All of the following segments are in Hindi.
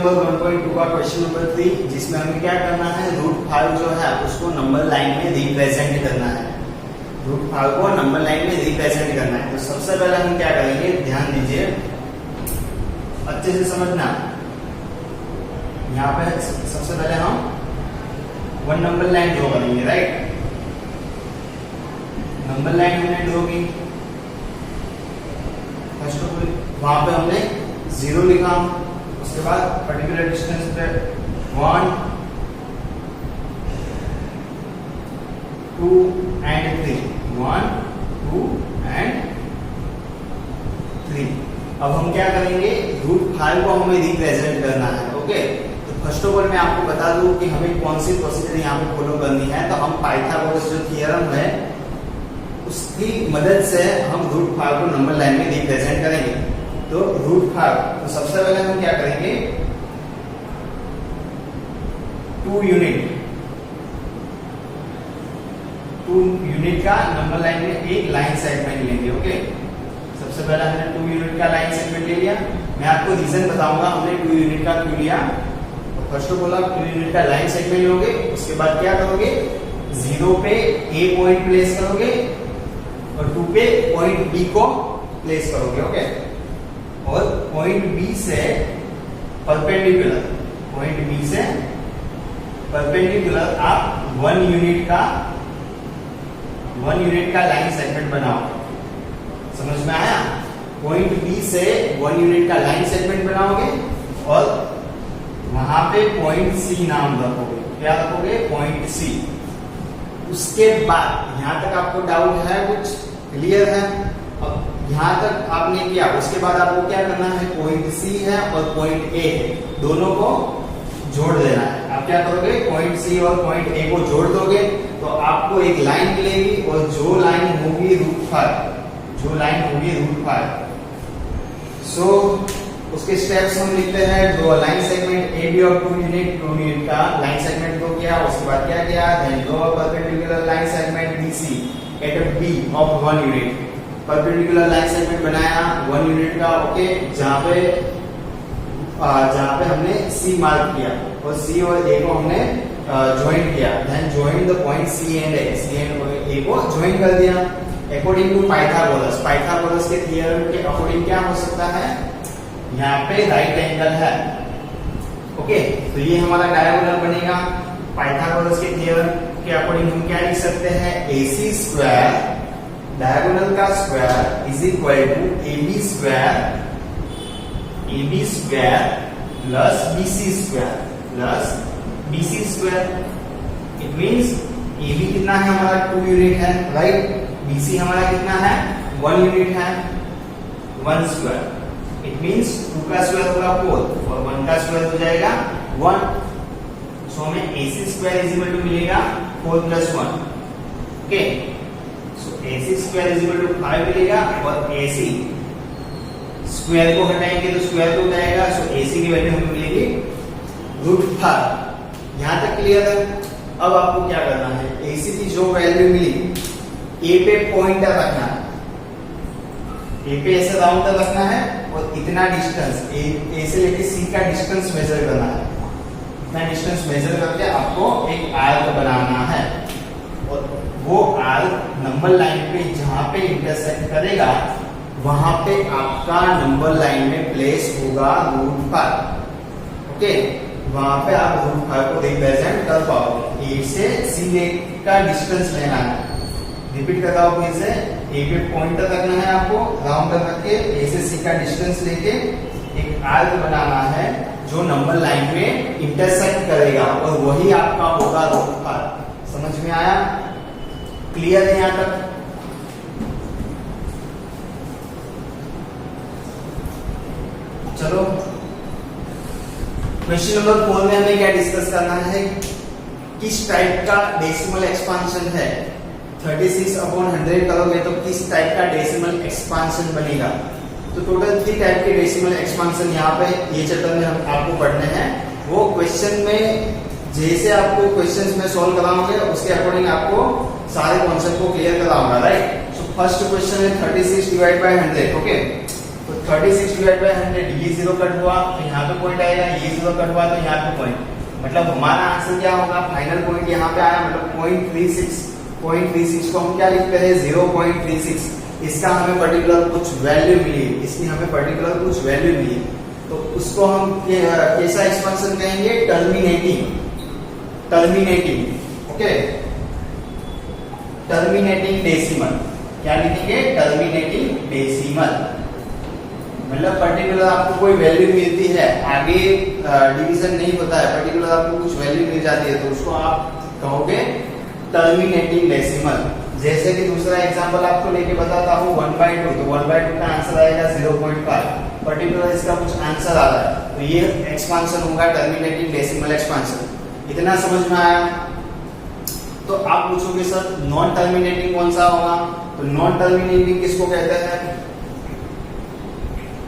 नंबर 1.2 का क्वेश्चन नंबर 3, जिसमें हमें क्या करना है, √5 जो है उसको नंबर लाइन में रिप्रेजेंट करना है। √5 को नंबर लाइन में रिप्रेजेंट करना है। तो सबसे पहले हम क्या करेंगे, ध्यान दीजिए, अच्छे से समझना। यहाँ पे सबसे पहले हम 1 नंबर लाइन ड्रॉ करेंगे, राइट। नंबर लाइन हमने ड्रॉ की, फर्स्ट ऑफ ऑल वहां पे हमने 0 लिखा, उसके बाद पर्टिकुलर डिस्टेंस पे 1, 2 एंड 3, 1, 2 एंड 3। अब हम क्या करेंगे, √5 को हमें रिप्रेजेंट करना है, ओके। तो फर्स्ट ऑफ ऑल मैं आपको बता दूं कि हमें कौन सी प्रोसीजर यहाँ पे फॉलो करनी है। तो हम पाइथागोरस जो थ्योरम है उसकी मदद से हम √5 को नंबर लाइन में रिप्रेजेंट करेंगे। तो √5, तो सबसे पहले हम क्या करेंगे, 2 यूनिट का नंबर लाइन में एक लाइन सेगमेंट लेंगे, ओके। सबसे पहले हमने 2 यूनिट का लाइन सेगमेंट ले लिया। मैं आपको रीजन बताऊंगा हमने 2 यूनिट का क्यों लिया। तो फर्स्ट ऑफ ऑल आप 2 यूनिट का लाइन सेगमेंट लोगे, उसके बाद क्या करोगे, 0 पे A पॉइंट प्लेस करोगे और 2 पे पॉइंट B को प्लेस करोगे, ओके। और पॉइंट B से परपेंडिकुलर, आप 1 यूनिट का लाइन सेगमेंट बनाओ। समझ में आया? पॉइंट B से 1 यूनिट का लाइन सेगमेंट बनाओगे और वहां पे पॉइंट C नाम रखोगे। क्या रखोगे? Point C। उसके बाद यहां तक आपको डाउट है, कुछ क्लियर है? अब यहां तक आपने किया, उसके बाद आपको क्या करना है, पॉइंट C है और पॉइंट A है, दोनों को जोड़ देना है। आप क्या करोगे, पॉइंट C और पॉइंट A को जोड़ दोगे तो आपको एक लाइन मिलेगी और जो लाइन होगी √5, सो उसके स्टेप्स हम लिखते हैं। Draw line segment AB of 2 unit का लाइन सेगमेंट ड्रॉ किया, उसके बाद क्या किया, then draw perpendicular line segment BC at B of 1 unit. Perpendicular line segment बनाया 1 यूनिट का, ओके, जहां पे हमने C मार्क किया और C और A को हमने ज्वाइन किया। Then join the point C and A को ज्वाइन कर दिया अकॉर्डिंग टू पाइथागोरस के थ्योरम के अकॉर्डिंग। क्या हो सकता है, यहाँ पे राइट एंगल है, ओके। तो ये हमारा डायगोनल बनेगा। पाइथागोरस के थ्योरम के अकॉर्डिंग हम क्या लिख सकते हैं, AC स्क्वायर, डायगोनल का square is equal to AB square plus BC square. It means AB कितना है हमारा, 2 यूनिट है, राइट। BC हमारा कितना है, 1 यूनिट है, 1 स्क्वायर। इट मींस 2 का स्क्वायर होगा 4 और 1 का स्क्वायर हो जाएगा 1। सो हमें AC square is equal to मिलेगा 4 + 1, okay. So AC square is equal to 5 मिलेगा और AC स्क्वायर को हटाएंगे तो स्क्वायर रूट आएगा। सो AC की वैल्यू हमें मिलेगी √5। यहां तक क्लियर है? अब आपको क्या करना है, AC की जो वैल्यू मिली A पे पॉइंटर रखना है, A पे ऐसे राउंड रखना है और इतना डिस्टेंस A से लेके C का डिस्टेंस मेजर करना है। इतना डिस्टेंस मेजर करके आपको एक आर्क बनाना है और वो आर्क नंबर लाइन पे जहां पे इंटरसेक्ट करेगा वहां पे आपका नंबर लाइन में प्लेस होगा √5, ओके। वहां पे आप √5 को रिप्रेजेंट कर पाओगे। A से C का डिस्टेंस लेना है। रिपीट करता हूं फिर से, A पे पॉइंटर रखना है आपको, राउंड रख के A से C का डिस्टेंस लेके एक आर्क बनाना है जो नंबर लाइन में इंटरसेक्ट करेगा और वही आपका होगा √5। समझ में आया? क्लियर है यहां तक? चलो क्वेश्चन नंबर 4 में हमें क्या डिस्कस करना है, किस टाइप का डेसिमल एक्सपांशन है। 36/100 करोगे तो किस टाइप का डेसिमल एक्सपांशन बनेगा। तो टोटल 3 टाइप के डेसिमल एक्सपांशन यहाँ पे ये चैप्टर में हम आपको पढ़ने हैं। वो क्वेश्चन में जैसे आपको क्वेश्चंस में सॉल्व कराऊंगे उसके अकॉर्डिंग आपको सारे कॉन्सेप्ट को क्लियर कराऊंगा, राइट। सो फर्स्ट क्वेश्चन है 36 / 100, ओके। तो 36 डिवाइड बाय 100, ये 0 कट हुआ तो यहाँ पे पॉइंट आएगा, ये 0 कट हुआ तो यहाँ पे पॉइंट, मतलब हमारा आंसर क्या होगा, फाइनल पॉइंट यहाँ पे आया, मतलब 0.36 को हम क्या लिखते हैं 0.36। इसका हमें पर्टिकुलर कुछ वैल्यू मिली, इसकी हमें पर्टिकुलर कुछ वैल्यू मिली, तो उसको हम कैसा एक्सपेंशन कहेंगे, टर्मिनेटिंग, ओके, टर्मिनेटिंग डेसिमल। क्या लिखेंगे, टर्मिनेटिंग डेसिमल, मतलब पर्टिकुलर आपको कोई वैल्यू मिलती है, आगे डिवीजन नहीं होता है, पर्टिकुलर आपको कुछ वैल्यू मिल जाती है तो उसको आप कहोगे टर्मिनेटिंग डेसिमल। जैसे कि दूसरा एग्जांपल आपको लेके बताता हूँ 1/2, तो 1/2 का आंसर आएगा 0.5, पर्टिकुलर इसका कुछ आंसर आ रहा है तो ये एक्सपांशन होगा टर्मिनेटिंग डेसिमल एक्सपांशन। इतना समझ में आया? तो आप पूछोगे सर नॉन टर्मिनेटिंग कौन सा होगा, तो नॉन टर्मिनेटिंग किसको कहते हैं,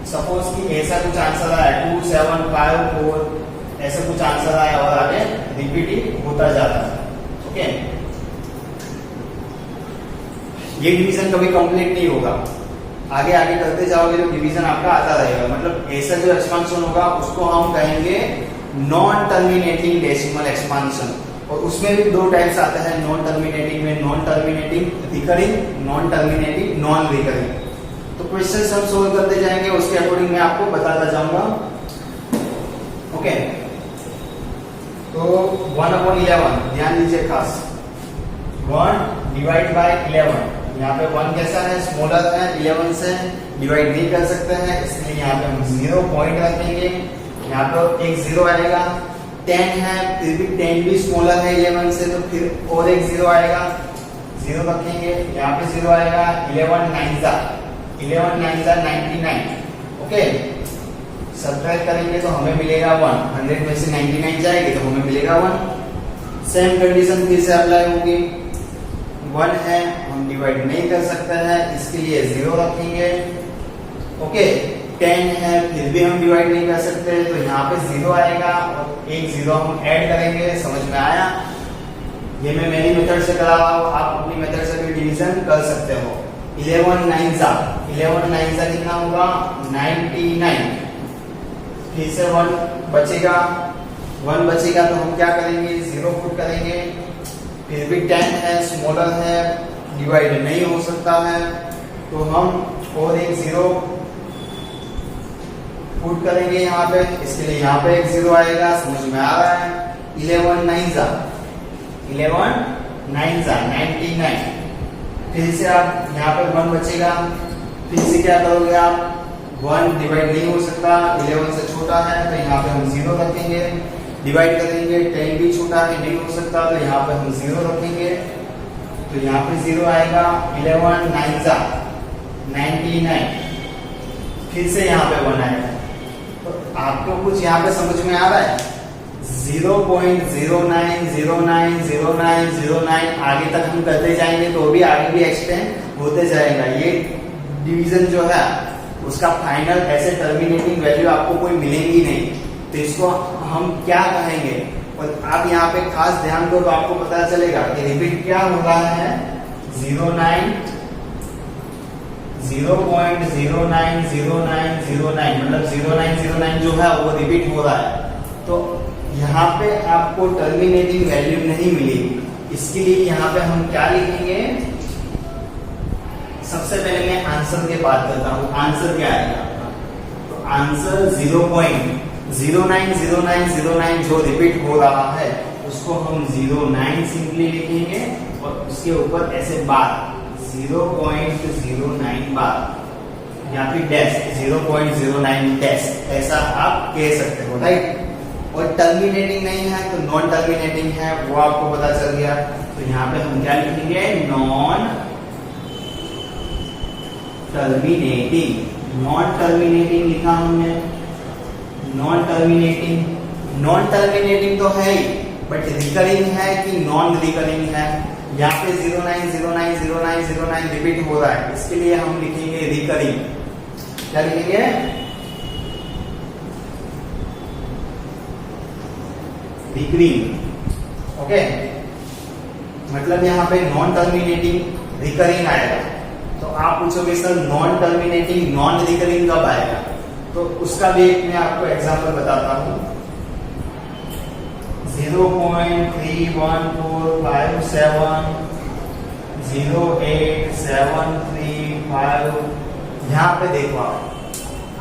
सपोज कि ऐसा कुछ आंसर आया 2754, ऐसा कुछ आंसर आया और आगे रिपीटिंग होता जाता है, ओके, ये डिवीजन कभी कंप्लीट नहीं होगा, आगे आगे करते जाओगे तो डिवीजन आपका आता रहेगा, मतलब ऐसा जो एक्सपांशन होगा उसको हम कहेंगे नॉन टर्मिनेटिंग डेसिमल एक्सपांशन। और उसमें भी दो टाइप्स आते हैं नॉन टर्मिनेटिंग में, non terminating recurring, non terminating non recurring. तो क्वेश्चन हम सोल्व करते जाएंगे, उसके अकॉर्डिंग मैं आपको बताता जाऊंगा, ओके। तो 1/11 ध्यान दीजिए खास, 1 डिवाइड बाय 11, यहाँ पे 1 कैसा है, स्मॉलर है, 11 से डिवाइड नहीं कर सकते हैं, इसलिए यहाँ पे हम 0 पॉइंट रखेंगे, यहाँ पे एक 0 आएगा। 10 है, फिर भी 10 भी स्मॉलर है 11 से, तो फिर और एक 0 आएगा, 0 रखेंगे, यहाँ पे 0 आएगा। 11 9 जा 99, ओके, सब्ट्रैक्ट करेंगे तो हमें मिलेगा 1, 100 में से 99 जाएगी तो हमें मिलेगा 1। सेम कंडीशन फिर से अप्लाई होगी, 1 है, हम डिवाइड नहीं कर सकते हैं, इसके लिए 0 रखेंगे, ओके। 10 है, फिर भी हम डिवाइड नहीं कर सकते, तो यहाँ पे 0 आएगा और एक 0 हम ऐड करेंगे। समझ में आया? ये मैं मेरी मेथड से करा रहा हूँ, आप अपनी मेथड से भी डिवीजन कर सकते हो। 11 9 जा कितना होगा, 99। फिर से 1 बचेगा, तो हम क्या करेंगे, 0 पुट करेंगे, फिर भी 10 है, स्मॉलर है, डिवाइड नहीं हो सकता है, तो हम और एक 0 पुट करेंगे यहाँ पे, इसके लिए यहाँ पे एक 0 आएगा। समझ में आ रहा है? 11 9 जा 99। फिर से आप यहाँ पर 1 बचेगा, फिर से क्या करोगे आप, 1 डिवाइड नहीं हो सकता, 11 से छोटा है, तो यहाँ पे हम 0 रखेंगे, डिवाइड करेंगे, 10 भी छोटा है, नहीं हो सकता, तो यहाँ पे हम 0 रखेंगे, तो यहाँ पे 0 आएगा। 11 9 जा 99, फिर से यहाँ पे 1 आएगा। तो आपको कुछ यहाँ पे समझ में आ रहा है? 0.09090909 आगे तक हम करते जाएंगे तो भी आगे भी एक्सटेंड होते जाएगा। ये डिवीजन जो है उसका फाइनल ऐसे टर्मिनेटिंग वैल्यू आपको कोई मिलेंगी नहीं, तो इसको हम क्या कहेंगे, और आप यहाँ पे खास ध्यान दो तो आपको पता चलेगा कि रिपीट क्या हो रहा है। 0.090909 मतलब 0909 जो है वो रिपीट हो रहा है, तो यहाँ पे आपको टर्मिनेटिंग वैल्यू नहीं मिलेगी। इसके लिए यहाँ पे हम क्या लिखेंगे, सबसे पहले मैं आंसर की बात करता हूँ। आंसर क्या आएगा, तो आंसर 0.090909 जो रिपीट हो रहा है उसको हम 09 सिंपली लिखेंगे और उसके ऊपर ऐसे बार 0.09 बार या फिर डैश 0.09 डैश, ऐसा आप कह सकते हो, राइट। और टर्मिनेटिंग नहीं है तो नॉन टर्मिनेटिंग है, वो आपको पता चल गया। तो यहाँ पे हम क्या लिखेंगे, नॉन टर्मिनेटिंग लिखा हमने। नॉन टर्मिनेटिंग तो है ही, बट रिकरिंग है कि नॉन रिकरिंग है। यहाँ पे 09090909 रिपीट हो रहा है, इसके लिए हम लिखेंगे रिकरिंग। क्या लिखेंगे, रिकरिंग, ओके। मतलब यहाँ पे नॉन टर्मिनेटिंग रिकरिंग आएगा। तो तो आप पूछोगे sir non terminating non recurring कब आएगा, तो उसका भी एक मैं आपको एग्जांपल बताता हूँ। 0.31470873 यहाँ पे देखो आप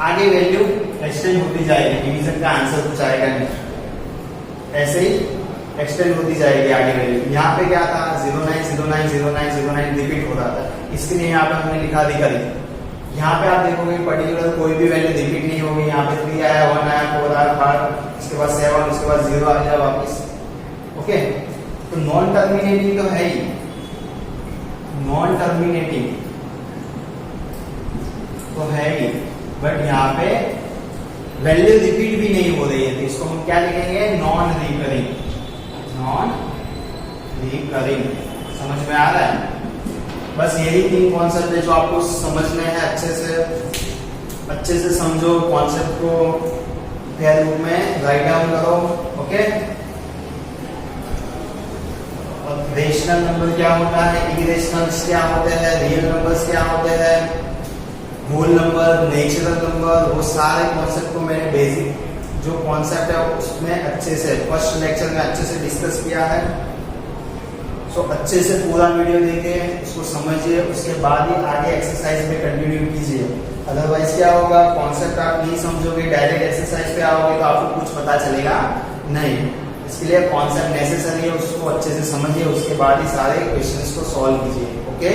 आगे वैल्यू एक्सटेंड होती जाएगी, डिवीजन का आंसर कुछ आएगा नहीं, ऐसे ही एक्सटेंड होती जाएगी आगे वैल्यू। यहाँ पे क्या था 09090909 रिपीट हो रहा था, इसके लिए यहाँ पे हमने लिखा रिकरिंग। यहाँ पे आप देखोगे पर्टिकुलर कोई भी वैल्यू रिपीट नहीं होगी, यहाँ पे 3 आया 1 आया 4 आया 5, इसके बाद 7, उसके बाद 0 आ जाए वापस। ओके, तो नॉन टर्मिनेटिंग तो है ही, नॉन टर्मिनेटिंग तो है ही, बट यहाँ पे वैल्यू रिपीट भी नहीं हो रही है, तो इसको हम क्या लिखेंगे नॉन रिकरिंग। नॉन रिकरिंग समझ में आ रहा है? बस यही 3 कॉन्सेप्ट है जो आपको समझने हैं, अच्छे से समझो कॉन्सेप्ट को, पेयर रूप में राइट डाउन करो। ओके, और रेशनल नंबर क्या होता है, इरेशनल्स क्या होते हैं, रियल नंबर्स क्या होते हैं, होल नंबर, नेचुरल नंबर, वो सारे कॉन्सेप्ट को मैंने बेसिक जो कॉन्सेप्ट है उसमें अच्छे से फर्स्ट लेक्चर में अच्छे से डिस्कस किया है। सो अच्छे से पूरा वीडियो देखिए, उसको समझिए, उसके बाद ही आगे एक्सरसाइज में कंटिन्यू कीजिए। अदरवाइज क्या होगा, कॉन्सेप्ट आप नहीं समझोगे, डायरेक्ट एक्सरसाइज पे आओगे तो आपको कुछ पता चलेगा नहीं। इसके लिए कॉन्सेप्ट नेसेसरी है, उसको अच्छे से समझिए, उसके बाद ही सारे क्वेश्चंस को सॉल्व कीजिए। ओके।